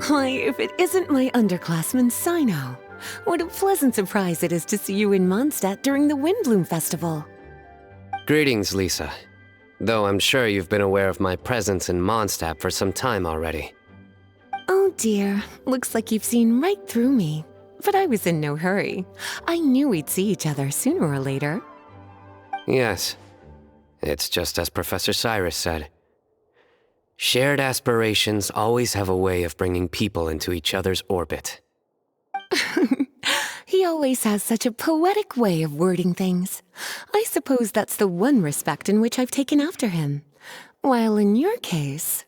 Why, if it isn't my underclassman, Sino. What a pleasant surprise it is to see you in Mondstadt during the Windbloom Festival. Greetings, Lisa. Though I'm sure you've been aware of my presence in Mondstadt for some time already. Oh dear, looks like you've seen right through me. But I was in no hurry. I knew we'd see each other sooner or later. Yes. It's just as Professor Cyrus said. Shared aspirations always have a way of bringing people into each other's orbit. He always has such a poetic way of wording things. I suppose that's the one respect in which I've taken after him. While in your case...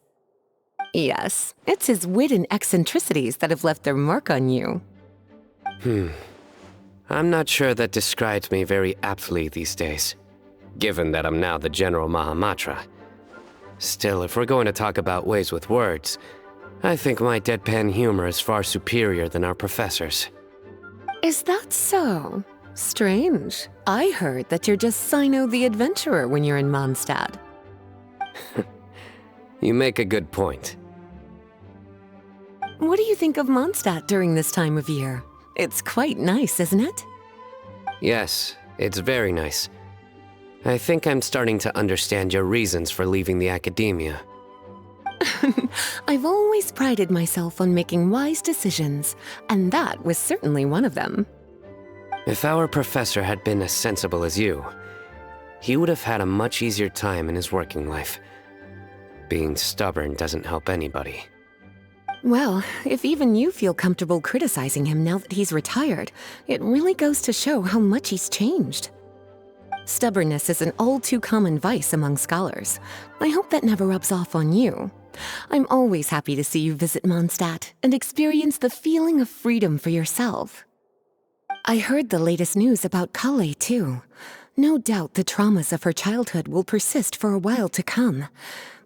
Yes, it's his wit and eccentricities that have left their mark on you. I'm not sure that describes me very aptly these days, given that I'm now the General Mahamatra. Still, if we're going to talk about ways with words, I think my deadpan humor is far superior than our professor's. Is that so? Strange. I heard that you're just Sino the Adventurer when you're in Mondstadt. You make a good point. What do you think of Mondstadt during this time of year? It's quite nice, isn't it? Yes, it's very nice. I think I'm starting to understand your reasons for leaving the academia. I've always prided myself on making wise decisions, and that was certainly one of them. If our professor had been as sensible as you, he would have had a much easier time in his working life. Being stubborn doesn't help anybody. Well, if even you feel comfortable criticizing him now that he's retired, it really goes to show how much he's changed. Stubbornness is an all-too-common vice among scholars. I hope that never rubs off on you. I'm always happy to see you visit Mondstadt and experience the feeling of freedom for yourself. I heard the latest news about Kale, too. No doubt the traumas of her childhood will persist for a while to come.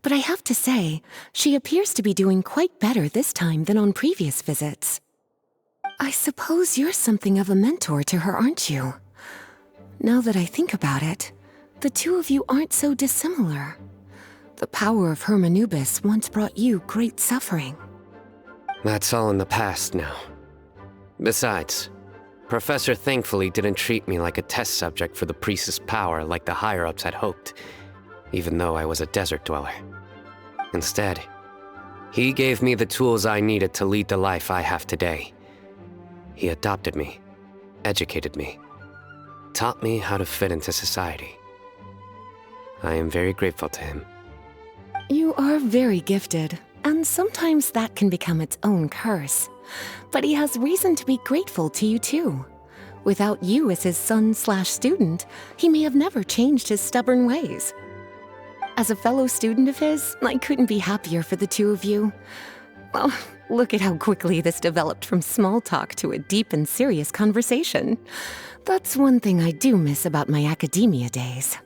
But I have to say, she appears to be doing quite better this time than on previous visits. I suppose you're something of a mentor to her, aren't you? Now that I think about it, the two of you aren't so dissimilar. The power of Hermanubis once brought you great suffering. That's all in the past now. Besides, Professor thankfully didn't treat me like a test subject for the priestess power like the higher-ups had hoped, even though I was a desert dweller. Instead, he gave me the tools I needed to lead the life I have today. He adopted me, educated me, taught me how to fit into society. I am very grateful to him. You are very gifted, and sometimes that can become its own curse. But he has reason to be grateful to you too. Without you as his son/student, he may have never changed his stubborn ways. As a fellow student of his, I couldn't be happier for the two of you. Well, look at how quickly this developed from small talk to a deep and serious conversation. That's one thing I do miss about my academia days.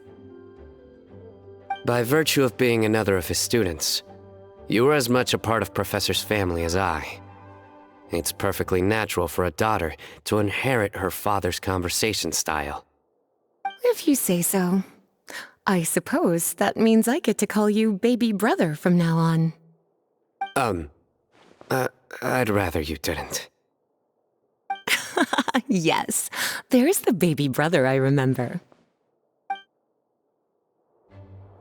By virtue of being another of his students, you were as much a part of Professor's family as I. It's perfectly natural for a daughter to inherit her father's conversation style. If you say so. I suppose that means I get to call you baby brother from now on. I'd rather you didn't. Yes, there's the baby brother I remember.